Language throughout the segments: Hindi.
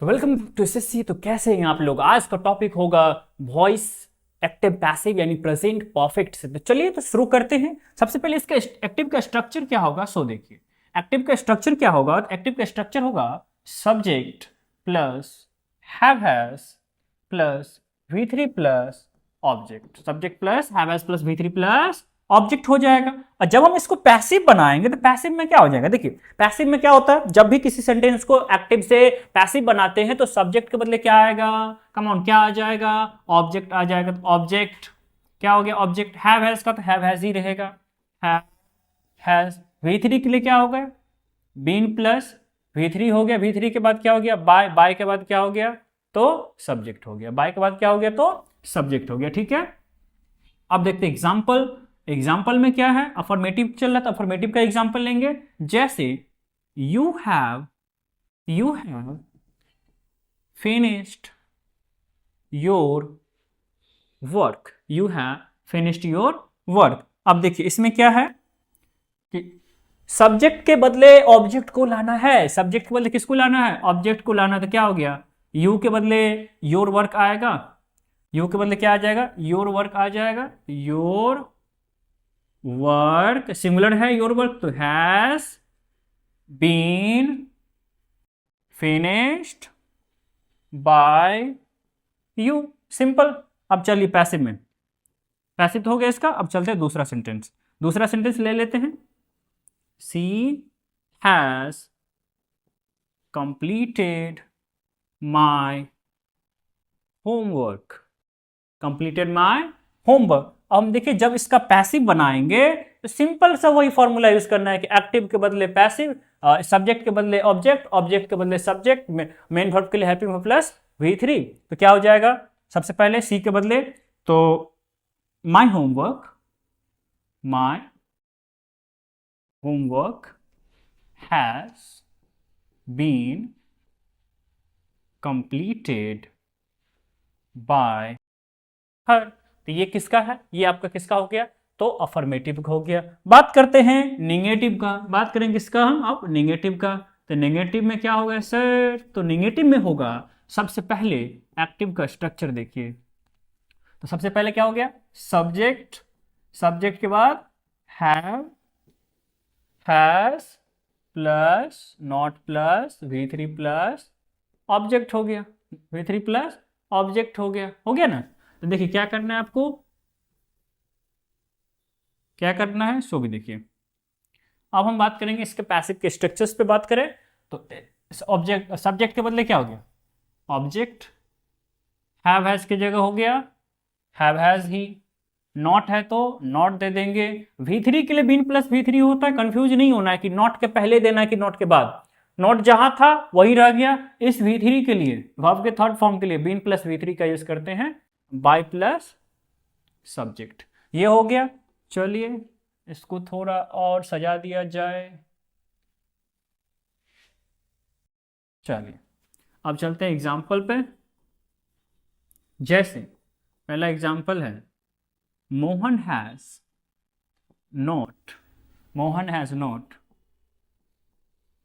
तो वेलकम टू एसएससी। तो कैसे हैं आप लोग। आज का टॉपिक होगा वॉइस एक्टिव पैसिव यानी प्रेजेंट परफेक्ट से। तो चलिए तो शुरू करते हैं। सबसे पहले इसका एक्टिव का स्ट्रक्चर क्या होगा। सो देखिए एक्टिव का स्ट्रक्चर क्या होगा। एक्टिव का स्ट्रक्चर होगा subject plus have has plus V3 plus object. Subject plus have has plus V3 plus object हो जाएगा। और जब हम इसको पैसिव बनाएंगे तो पैसिव में क्या हो जाएगा। देखिए पैसिव में क्या होता है, जब भी किसी सेंटेंस को एक्टिव से पैसिव बनाते हैं तो सब्जेक्ट के बदले क्या आएगा, कम ऑन क्या आ जाएगा, ऑब्जेक्ट आ जाएगा। तो ऑब्जेक्ट क्या हो गया, ऑब्जेक्ट हैव हैज का तो हैव हैज ही रहेगा, हैव हैज। V3 के लिए क्या हो गया, बीन प्लस V3 हो गया। V3 के बाद क्या हो गया, बाय। बाय के बाद क्या हो गया, तो सब्जेक्ट हो गया। बाय के बाद क्या हो गया, तो सब्जेक्ट हो गया। ठीक है, अब देखते हैं एग्जाम्पल। एग्जाम्पल में क्या है, अफर्मेटिव चल रहा था, अफर्मेटिव का एग्जाम्पल लेंगे। जैसे you have finished your work, you have finished your work. अब देखिए इसमें क्या है कि सब्जेक्ट के बदले ऑब्जेक्ट को लाना है। सब्जेक्ट के बदले किसको लाना है, ऑब्जेक्ट को लाना। तो क्या हो गया, यू के बदले योर वर्क आएगा, यू के बदले क्या आ जाएगा, योर वर्क आ जाएगा। योर वर्क सिंगुलर है, योर वर्क तो has been finished by you, simple. अब चलिए पैसिव में, पैसिव तो हो गया इसका। अब चलते हैं दूसरा सेंटेंस। दूसरा सेंटेंस ले लेते हैं। She has completed my homework, completed my homework. अब हम देखिए जब इसका पैसिव बनाएंगे तो सिंपल सा वही फॉर्मूला यूज करना है कि एक्टिव के बदले पैसिव, सब्जेक्ट के बदले ऑब्जेक्ट, ऑब्जेक्ट के बदले सब्जेक्ट, मेन वर्ब के लिए हेल्पिंग वर्ब प्लस V3। तो क्या हो जाएगा, सबसे पहले सी के बदले तो my homework has been completed by her. तो ये किसका है, ये आपका किसका हो गया, तो अफर्मेटिव हो गया। बात करते हैं निगेटिव का, बात करेंगे किसका हम अब, निगेटिव का। तो निगेटिव में क्या होगा सर, तो निगेटिव में होगा सबसे पहले एक्टिव का स्ट्रक्चर देखिए। तो सबसे पहले क्या हो गया, सब्जेक्ट, सब्जेक्ट के बाद have has plus not plus V3 plus object हो गया, V3 प्लस ऑब्जेक्ट हो गया ना। तो देखिए क्या करना है आपको, क्या करना है सो भी देखिए। अब हम बात करेंगे इसके पैसिव के स्ट्रक्चर्स पे बात करें तो ऑब्जेक्ट, सब्जेक्ट के बदले क्या हो गया, ऑब्जेक्ट। हैव हैज की जगह हो गया हैव हैज ही। नॉट है तो नॉट दे देंगे। V3 के लिए बीन प्लस V3 होता है, कंफ्यूज नहीं होना है कि नॉट के पहले देना है कि नॉट के बाद। नॉट जहां था वही रह गया। इस V3 के लिए, वर्ब के थर्ड फॉर्म के लिए बीन प्लस V3 का यूज करते हैं, बाय प्लस सब्जेक्ट। ये हो गया। चलिए इसको थोड़ा और सजा दिया जाए। चलिए अब चलते हैं एग्जाम्पल पे। जैसे पहला एग्जाम्पल है Mohan has not, Mohan has not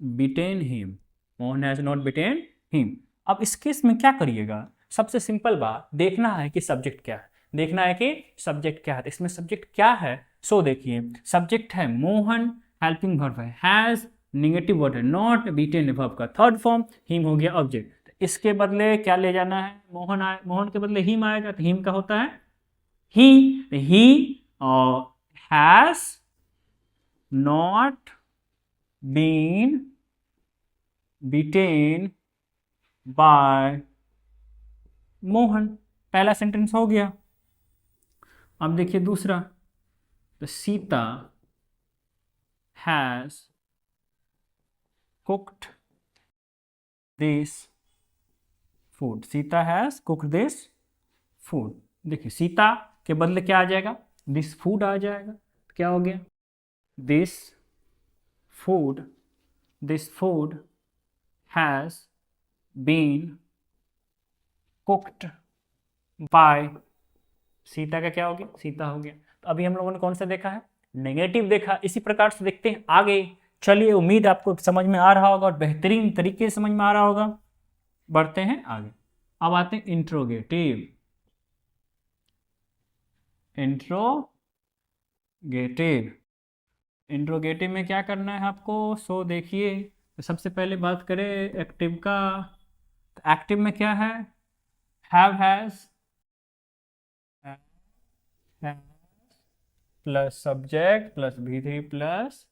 bitten him, Mohan has not bitten him. अब इस केस में क्या करिएगा, सबसे सिंपल बात देखना है कि सब्जेक्ट क्या है, देखना है कि सब्जेक्ट क्या है। इसमें सब्जेक्ट क्या है, सो देखिए सब्जेक्ट है मोहन, हेल्पिंग वर्ब है हैज, निगेटिव वर्ड है नॉट, बीटेन वर्ब का थर्ड फॉर्म, हिम हो गया ऑब्जेक्ट। तो इसके बदले क्या ले जाना है, मोहन आए, मोहन के बदले हिम आएगा तो हिम का होता है he has not been beaten by Mohan. पहला सेंटेंस हो गया। अब देखिए दूसरा, तो Sita has cooked this food, Sita has cooked this food. देखिए सीता के बदले क्या आ जाएगा, दिस फूड आ जाएगा। तो क्या हो गया, this food, this food has been cooked by, Sita का क्या हो गया, सीता हो गया। तो अभी हम लोगों ने कौन सा देखा है, नेगेटिव देखा। इसी प्रकार से देखते हैं आगे। चलिए उम्मीद आपको समझ में आ रहा होगा और बेहतरीन तरीके से समझ में आ रहा होगा। बढ़ते हैं आगे। अब आते हैं इंट्रोगेटिव। इंट्रोगेटिव में क्या करना है आपको, सो देखिए, तो सबसे पहले बात करें एक्टिव का, तो एक्टिव में क्या है, have has plus subject plus V3 plus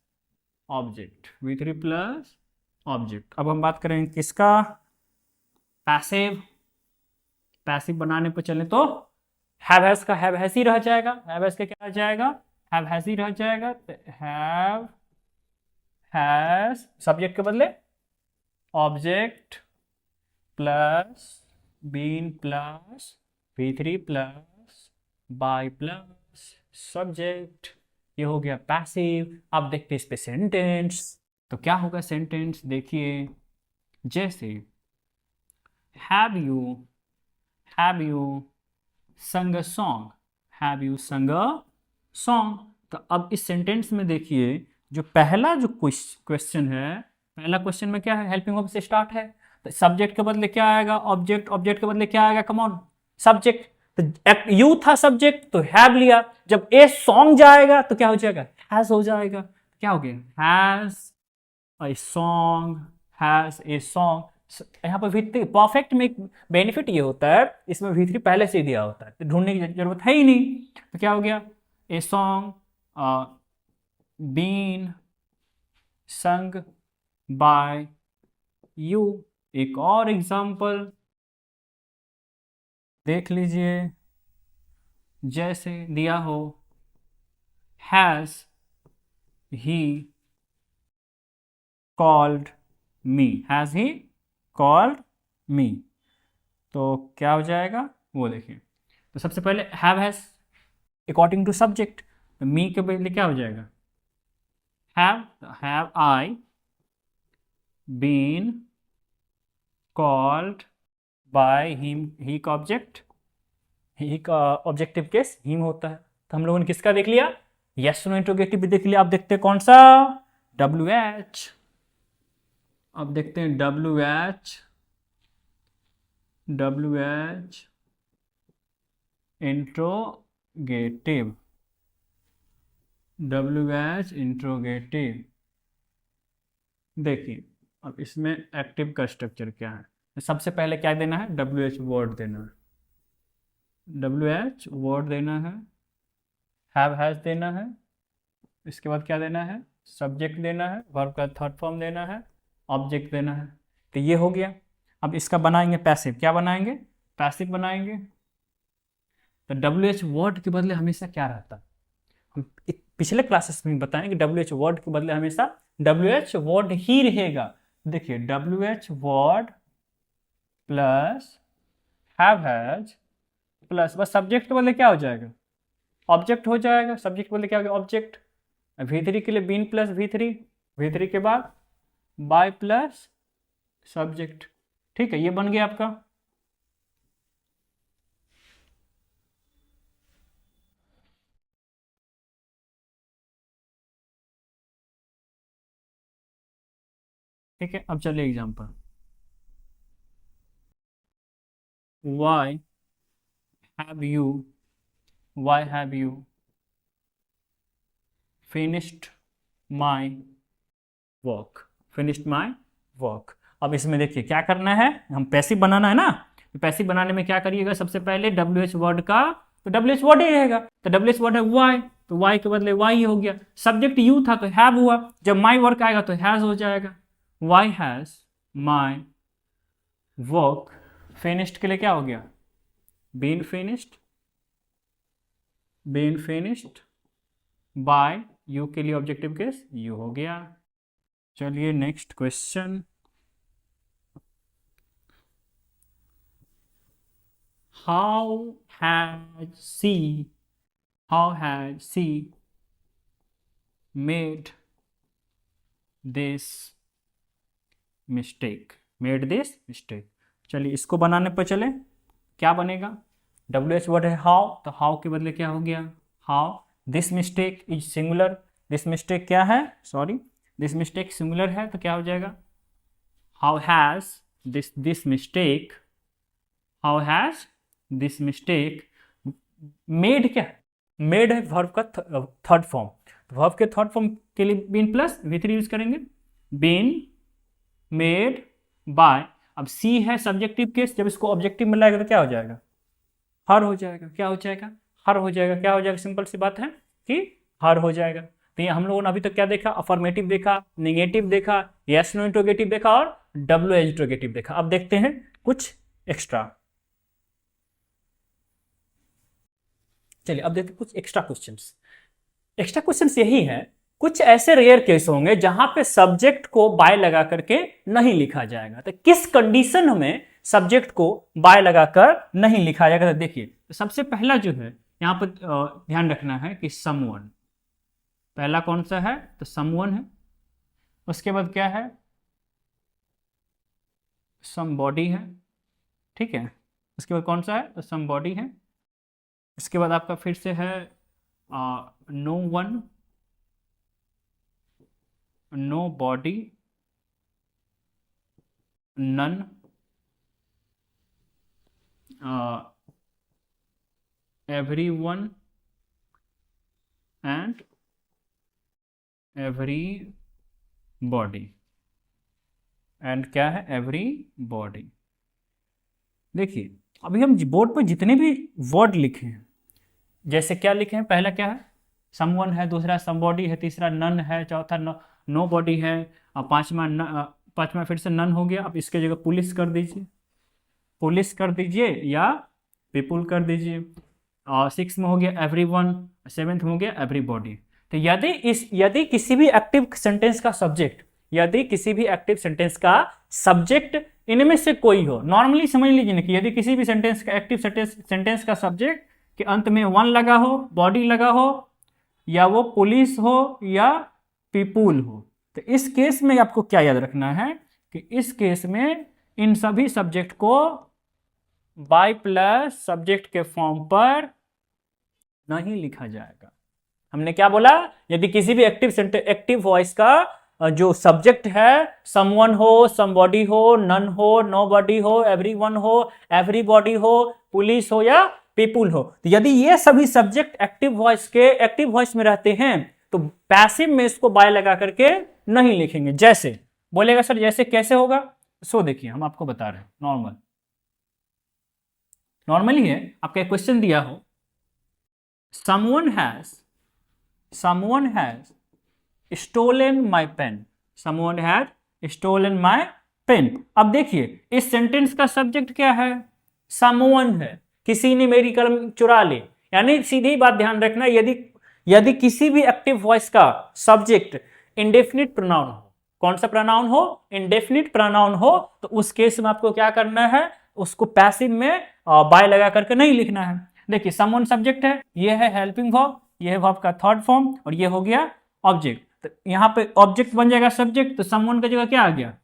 object. अब हम बात करें किसका, पैसिव बनाने पर चले तो हैव हैज का हैव हैज ही रह जाएगा, हैव हैज का क्या रह जाएगा, हैव हैज ही रह जाएगा। हैव हैज सब्जेक्ट के बदले object plus been plus V3 plus by plus subject, ये हो गया पैसिव। अब देखते हैं इस पे सेंटेंस, तो क्या होगा सेंटेंस, देखिए जैसे हैव यू संग अ सॉन्ग, हैव यू संग अ सॉन्ग। तो अब इस सेंटेंस में देखिए जो पहला जो क्वेश्चन है, पहला क्वेश्चन में क्या है, हेल्पिंग वर्ब से स्टार्ट है, तो सब्जेक्ट के बदले क्या आएगा, ऑब्जेक्ट के बदले क्या आएगा, कम ऑन सब्जेक्ट। तो यू था सब्जेक्ट तो हैव लिया, जब ए सॉन्ग जाएगा तो क्या हो जाएगा, हैज हो जाएगा। क्या हो गया, हैज ए सॉन्ग। यहाँ पर V3 परफेक्ट में एक बेनिफिट ये होता है, इसमें V3 पहले से ही दिया होता है, तो ढूंढने की जरूरत है ही नहीं। तो क्या हो गया, a song been sang by you. एक और एग्जाम्पल देख लीजिए, जैसे दिया हो हैज ही कॉल्ड मी, तो क्या हो जाएगा वो देखिए। तो सबसे पहले have has according to subject, तो मी के बदले क्या हो जाएगा, have I been called by him, he का ऑब्जेक्ट, ही का ऑब्जेक्टिव केस हिम होता है। तो हम लोगों ने किसका देख लिया, यस नो इंट्रोगेटिव भी देख लिया। अब देखते हैं कौन सा, WH। अब देखते हैं WH इंट्रोगेटिव, देखिए अब इसमें एक्टिव का स्ट्रक्चर क्या है, सबसे पहले क्या देना है, WH वर्ड देना है, हैव हैज देना है, इसके बाद क्या देना है, सब्जेक्ट देना है, वर्ब का थर्ड फॉर्म देना है, ऑब्जेक्ट देना है। तो ये हो गया। अब इसका बनाएंगे पैसिव, क्या बनाएंगे, पैसिव बनाएंगे। तो WH वर्ड के बदले हमेशा क्या रहता है, हम पिछले क्लासेस में बताएं कि WH वर्ड के बदले हमेशा WH वर्ड ही रहेगा। देखिए WH word plus have has plus बस सब्जेक्ट के बदले क्या हो जाएगा, ऑब्जेक्ट हो जाएगा। सब्जेक्ट के बदले क्या हो गया, ऑब्जेक्ट। V3 के लिए बीन प्लस V3 के बाद बाय प्लस सब्जेक्ट। ठीक है, ये बन गया आपका। ठीक है, अब चलिए example, why have you finished my work. अब इसमें देखिए क्या करना है, हम पैसिव बनाना है ना, तो पैसिव बनाने में क्या करिएगा, सबसे पहले WH वर्ड का, तो WH वर्ड ही रहेगा, तो WH वर्ड है वाई, तो वाई के बदले वाई हो गया। सब्जेक्ट यू था तो हैव हुआ, जब माई वर्क आएगा तो हैज हो जाएगा, why has my work. Finished के लिए क्या हो गया, बीन फिनिश्ड बाय यू के लिए ऑब्जेक्टिव केस यू हो गया। चलिए next question, how has C made this mistake. चलिए इसको बनाने पर चले, क्या बनेगा, WH वर्ड है हाउ, तो हाउ के बदले क्या हो गया, how. This mistake is singular, this mistake क्या है, दिस मिस्टेक सिंगुलर है, तो क्या हो जाएगा, how has this mistake, how has this mistake made, क्या मेड है वर्ब का थर्ड फॉर्म, वर्ब के थर्ड फॉर्म के लिए बीन प्लस V3 यूज करेंगे, बीन मेड बाय। अब सी है सब्जेक्टिव केस, जब इसको ऑब्जेक्टिव में लाएगा तो क्या हो जाएगा, हर हो जाएगा, क्या हो जाएगा, हर हो जाएगा, क्या हो जाएगा, सिंपल सी बात है कि हर हो जाएगा। तो ये हम लोगों ने अभी तक क्या देखा, अफर्मेटिव देखा, नेगेटिव देखा, यस नो इंट्रोगेटिव देखा और WH इंट्रोगेटिव देखा। अब देखते हैं कुछ एक्स्ट्रा, चलिए अब देखते हैं कुछ एक्स्ट्रा क्वेश्चंस। एक्स्ट्रा क्वेश्चंस यही है, कुछ ऐसे रेयर केस होंगे जहां पे सब्जेक्ट को बाय लगा करके नहीं लिखा जाएगा, तो किस कंडीशन में सब्जेक्ट को बाय लगाकर नहीं लिखा जाएगा। तो देखिए, तो सबसे पहला जो है यहां पर ध्यान रखना है कि समवन, पहला कौन सा है, तो समवन है। उसके बाद क्या है, समबॉडी है, ठीक है। उसके बाद कौन सा है, तो समबॉडी है। इसके बाद आपका फिर से है no one, nobody, none, everyone and everybody, and क्या है, एवरी बॉडी। देखिए अभी हम बोर्ड पर जितने भी वर्ड लिखे हैं, जैसे क्या लिखे हैं, पहला क्या है, समवन है, दूसरा समबॉडी है, तीसरा नन है, चौथा नो बॉडी है, और पांचवा फिर से नन हो गया। अब इसके जगह पुलिस कर दीजिए, पुलिस कर दीजिए या पीपुल कर दीजिए, और 6 में हो गया एवरीवन, 7th में हो गया एवरीबॉडी। तो यदि किसी भी एक्टिव सेंटेंस का सब्जेक्ट, यदि किसी भी एक्टिव सेंटेंस का सब्जेक्ट इनमें से कोई हो, नॉर्मली समझ लीजिए ना कि यदि किसी भी सेंटेंस का एक्टिव सेंटेंस का सब्जेक्ट के अंत में वन लगा हो, बॉडी लगा हो, या वो पुलिस हो या पीपुल हो, तो इस केस में आपको क्या याद रखना है कि इस केस में इन सभी सब्जेक्ट को बाय प्लस सब्जेक्ट के फॉर्म पर नहीं लिखा जाएगा। हमने क्या बोला, यदि किसी भी एक्टिव वॉइस का जो सब्जेक्ट है, समवन हो, समबॉडी हो, नन हो, नोबॉडी हो, एवरीवन हो, एवरीबॉडी हो, पुलिस हो या पीपुल हो, तो यदि ये सभी सब्जेक्ट एक्टिव वॉइस में रहते हैं तो पैसिव में इसको बाय लगा करके नहीं लिखेंगे। जैसे बोलेगा सर, जैसे कैसे होगा, सो देखिए हम आपको बता रहे हैं, नॉर्मली है, आपका क्वेश्चन दिया हो, someone has stolen my pen, someone had stolen my pen। अब देखिए इस सेंटेंस का सब्जेक्ट क्या है, someone है, किसी ने मेरी कलम चुरा ली। यानी सीधी बात ध्यान रखना, यदि किसी भी एक्टिव वॉइस का सब्जेक्ट इंडेफिनिट प्रोनाउन हो, कौन सा प्रोनाउन हो, इंडेफिनिट प्रोनाउन हो, तो उस केस में आपको क्या करना है, उसको पैसिव में बाय लगा करके नहीं लिखना है। देखिए समवन सब्जेक्ट है, ये है हेल्पिंग वर्ब, ये है वर्ब का थर्ड फॉर्म, और ये हो गया ऑब्जेक्ट। तो यहाँ पे ऑब्जेक्ट बन जाएगा सब्जेक्ट, तो समवन का जगह क्या आ गया,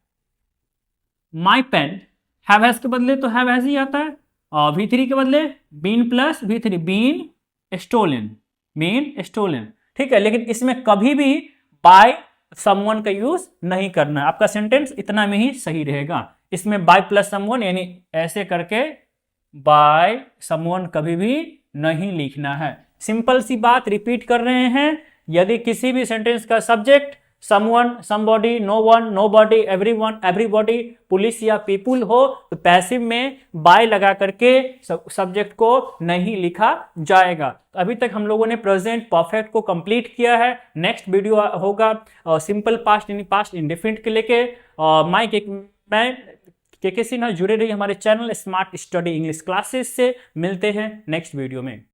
माई पेन। हैव हैज के बदले तो हैव हैज ही आता है, और V3 के बदले been plus V3, been stolen, been stolen, ठीक है। लेकिन इसमें कभी भी बाय समवन का यूज नहीं करना है, आपका सेंटेंस इतना में ही सही रहेगा। इसमें बाय प्लस समवन यानी ऐसे करके बाय समवन कभी भी नहीं लिखना है। सिंपल सी बात रिपीट कर रहे हैं, यदि किसी भी सेंटेंस का subject someone, somebody, no one, nobody, everyone, everybody, police या पीपुल हो, तो पैसिव में बाय लगा करके सब्जेक्ट को नहीं लिखा जाएगा। तो अभी तक हम लोगों ने प्रेजेंट परफेक्ट को कंप्लीट किया है। नेक्स्ट वीडियो होगा सिंपल पास्ट यानी पास्ट इंडेफिनिट के लेके। मैं KKC ना जुड़े रही हमारे channel smart study English classes से। मिलते हैं नेक्स्ट वीडियो में।